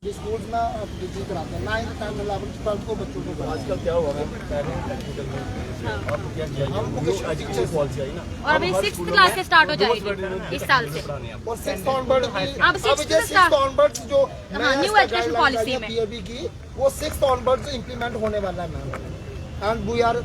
Schools में PG कराते हैं 9th 10th 11th 12th को बच्चों को। आजकल क्या हुआ मैम, आप क्या किया एजुकेशन पॉलिसी आई ना, और अभी 6th क्लास से स्टार्ट हो जाएगी इस साल से। और 6th ऑनवर्ड अब 6th ऑनवर्ड्स जो न्यू एजुकेशन पॉलिसी में पीएबी की वो 6th ऑनवर्ड्स इंप्लीमेंट होने वाला है ma'am. And we are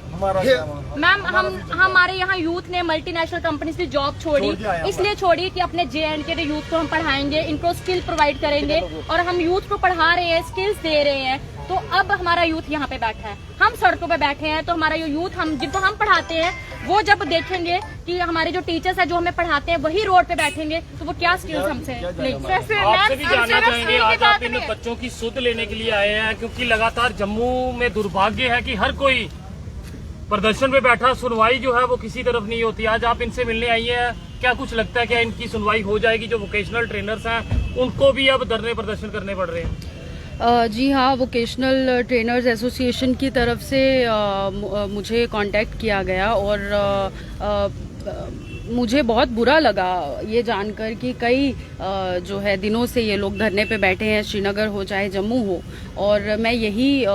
ma'am हमारे यहाँ यूथ ने मल्टीनेशनल कंपनी से जॉब छोड़ी, इसलिए छोड़ी कि अपने JNK के यूथ को हम पढ़ाएंगे, इनको स्किल प्रोवाइड करेंगे और हम यूथ को पढ़ा रहे हैं, स्किल्स दे रहे हैं। तो अब हमारा यूथ यहाँ पे बैठा है, हम सड़कों पे बैठे हैं, तो हमारा यूथ हम जिनको हम पढ़ाते हैं वो जब देखेंगे कि हमारे जो टीचर्स हैं जो हमें पढ़ाते हैं वही रोड पे बैठेंगे तो वो क्या स्किल्स हमसे लेंगे। आपसे भी जानना चाहेंगे, आज आप इन बच्चों की सुध लेने के लिए आए हैं क्योंकि लगातार जम्मू में दुर्भाग्य है कि हर कोई प्रदर्शन पे बैठा, सुनवाई जो है वो किसी तरफ नहीं होती। आज आप इनसे मिलने आई हैं, क्या कुछ लगता है क्या इनकी सुनवाई हो जाएगी? जो वोकेशनल ट्रेनर्स हैं उनको भी अब धरने प्रदर्शन करने पड़ रहे हैं। जी हाँ, वोकेशनल ट्रेनर्स एसोसिएशन की तरफ से मुझे कांटेक्ट किया गया और मुझे बहुत बुरा लगा ये जानकर कि कई जो है दिनों से ये लोग धरने पे बैठे हैं, श्रीनगर हो चाहे जम्मू हो। और मैं यही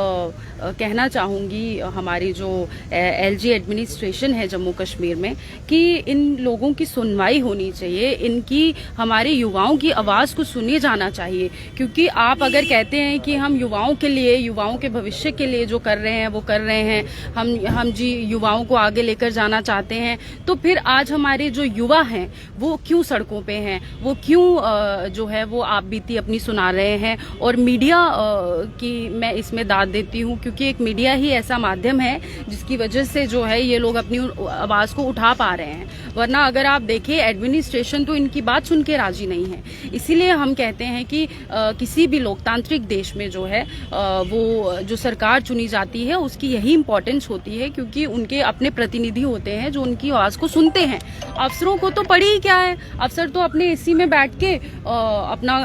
कहना चाहूँगी हमारी जो LG एडमिनिस्ट्रेशन है जम्मू कश्मीर में कि इन लोगों की सुनवाई होनी चाहिए, इनकी हमारे युवाओं की आवाज़ को सुने जाना चाहिए। क्योंकि आप अगर कहते हैं कि हम युवाओं के लिए, युवाओं के भविष्य के लिए जो कर रहे हैं वो कर रहे हैं, हम जी युवाओं को आगे लेकर जाना चाहते हैं, तो फिर आज हमारे जो युवा हैं वो क्यों सड़कों पे हैं, वो क्यों जो है वो आप बीती अपनी सुना रहे हैं। और मीडिया की मैं इसमें दाद देती हूँ क्योंकि एक मीडिया ही ऐसा माध्यम है जिसकी वजह से जो है ये लोग अपनी आवाज़ को उठा पा रहे हैं। वरना अगर आप देखें एडमिनिस्ट्रेशन तो इनकी बात सुन के राजी नहीं है। इसीलिए हम कहते हैं कि किसी भी लोकतांत्रिक देश में जो है वो जो सरकार चुनी जाती है उसकी यही इम्पोर्टेंस होती है क्योंकि उनके अपने प्रतिनिधि होते हैं जो उनकी आवाज़ को सुनते हैं। अफसरों को तो पड़ी ही क्या है, अफसर तो अपने एसी में बैठ के अपना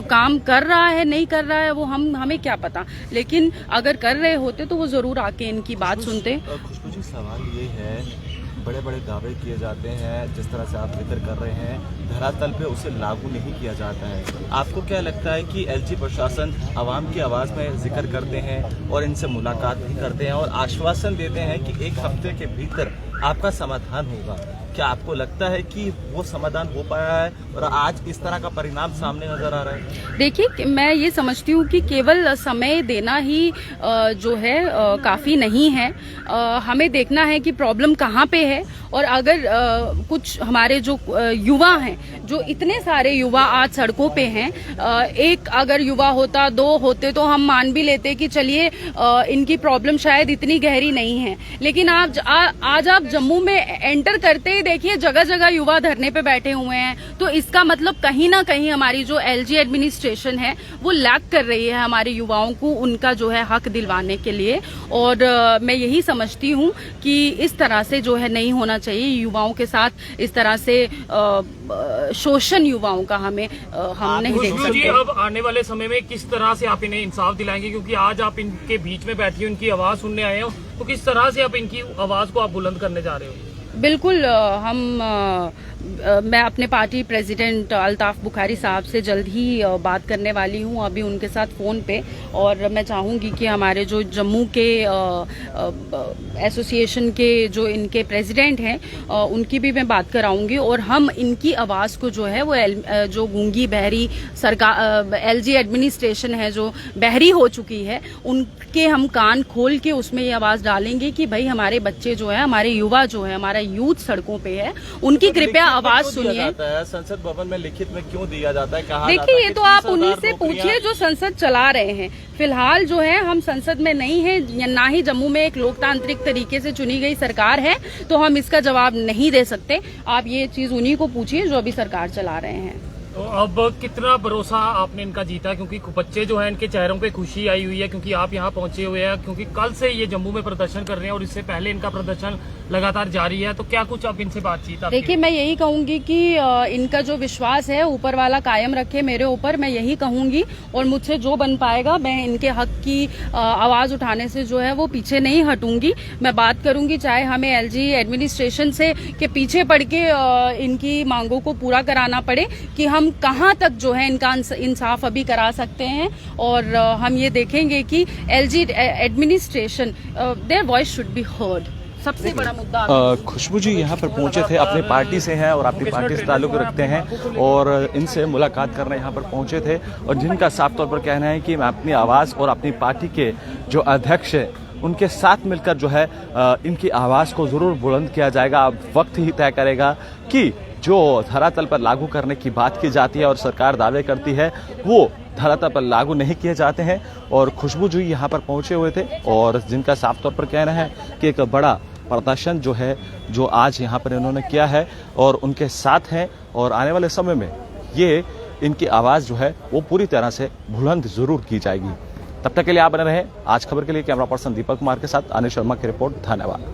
काम कर रहा है नहीं कर रहा है वो हमें क्या पता, लेकिन अगर कर रहे होते तो वो जरूर आके इनकी बात सुनते। खुशबू जी, सवाल ये है, बड़े बड़े दावे किए जाते हैं, जिस तरह से आप जिक्र कर रहे हैं, धरातल पे उसे लागू नहीं किया जाता है। आपको क्या लगता है कि LG प्रशासन आवाम की आवाज़ में जिक्र करते हैं और इनसे मुलाकात भी करते हैं और आश्वासन देते हैं कि 1 हफ्ते के भीतर आपका समाधान होगा? क्या आपको लगता है कि वो समाधान हो पाया है और आज इस तरह का परिणाम सामने नजर आ रहा है? देखिए, मैं ये समझती हूँ कि केवल समय देना ही जो है काफ़ी नहीं है। हमें देखना है कि प्रॉब्लम कहाँ पे है। और अगर कुछ हमारे जो युवा हैं, जो इतने सारे युवा आज सड़कों पे हैं, एक अगर युवा होता, 2 होते तो हम मान भी लेते कि चलिए इनकी प्रॉब्लम शायद इतनी गहरी नहीं है। लेकिन आज आप जम्मू में एंटर करते ही देखिए जगह जगह युवा धरने पे बैठे हुए हैं। तो इसका मतलब कहीं ना कहीं हमारी जो LG एडमिनिस्ट्रेशन है वो लैक कर रही है हमारे युवाओं को उनका जो है हक दिलवाने के लिए। और मैं यही समझती हूँ कि इस तरह से जो है नहीं होना चाहिए। युवाओं के साथ इस तरह से शोषण युवाओं का हम नहीं देख सकते। जी, अब आने वाले समय में किस तरह से आप इन्हें इंसाफ दिलाएंगे? क्योंकि आज आप इनके बीच में बैठी हो, इनकी आवाज़ सुनने आए हो, तो किस तरह से आप इनकी आवाज़ को आप बुलंद करने जा रहे हो? बिल्कुल, मैं अपने पार्टी प्रेसिडेंट अल्ताफ बुखारी साहब से जल्द ही बात करने वाली हूं, अभी उनके साथ फ़ोन पे। और मैं चाहूंगी कि हमारे जो जम्मू के एसोसिएशन के जो इनके प्रेसिडेंट हैं उनकी भी मैं बात कराऊंगी और हम इनकी आवाज़ को जो है वो जो गूंगी बहरी सरकार LG एडमिनिस्ट्रेशन है जो बहरी हो चुकी है, उनके हम कान खोल के उसमें ये आवाज़ डालेंगे कि भाई हमारे बच्चे जो है, हमारे युवा जो है, हमारा यूथ सड़कों पे है, उनकी कृपया आवाज सुनिए। संसद भवन में लिखित में क्यों दिया जाता है? कहा देखिए, ये तो आप उन्हीं से पूछिए जो संसद चला रहे हैं। फिलहाल जो है हम संसद में नहीं है, ना ही जम्मू में एक लोकतांत्रिक तरीके से चुनी गई सरकार है, तो हम इसका जवाब नहीं दे सकते। आप ये चीज उन्हीं को पूछिए जो अभी सरकार चला रहे हैं। तो अब कितना भरोसा आपने इनका जीता? क्योंकि बच्चे जो हैं इनके चेहरों पे खुशी आई हुई है क्योंकि आप यहाँ पहुंचे हुए हैं, क्योंकि कल से ये जम्मू में प्रदर्शन कर रहे हैं और इससे पहले इनका प्रदर्शन लगातार जारी है। तो क्या कुछ अब इनसे बातचीत? देखिए, मैं यही कहूंगी कि इनका जो विश्वास है ऊपर वाला कायम रखे मेरे ऊपर, मैं यही कहूंगी। और मुझसे जो बन पाएगा मैं इनके हक की आवाज उठाने से जो है वो पीछे नहीं हटूंगी। मैं बात करूंगी, चाहे हमें LG एडमिनिस्ट्रेशन से के पीछे पड़ के इनकी मांगों को पूरा कराना पड़े कि हम हम कहाँ तक जो है इनका इंसाफ अभी करा सकते हैं, और हम ये देखेंगे कि LG administration their voice should be heard. सबसे बड़ा मुद्दा खुशबू जी यहाँ पर पहुंचे थे, अपनी पार्टी से हैं और अपनी पार्टी से ताल्लुक़ रखते हैं और इनसे मुलाकात करने यहाँ पर पहुंचे थे, और जिनका साफ तौर पर कहना है कि मैं अपनी आवाज़ और अपनी पार्टी के जो अध्यक्ष हैं उनके साथ मिलकर जो है इनकी आवाज़ को ज़रूर बुलंद किया जाएगा। अब वक्त ही तय करेगा कि जो धरातल पर लागू करने की बात की जाती है और सरकार दावे करती है वो धरातल पर लागू नहीं किए जाते हैं। और खुशबू जी यहाँ पर पहुँचे हुए थे और जिनका साफ तौर पर कहना है कि एक बड़ा प्रदर्शन जो है जो आज यहाँ पर इन्होंने किया है और उनके साथ हैं, और आने वाले समय में ये इनकी आवाज़ जो है वो पूरी तरह से बुलंद ज़रूर की जाएगी। तब तक के लिए आप बने रहें। आज खबर के लिए कैमरा पर्सन दीपक कुमार के साथ अनिल शर्मा की रिपोर्ट। धन्यवाद।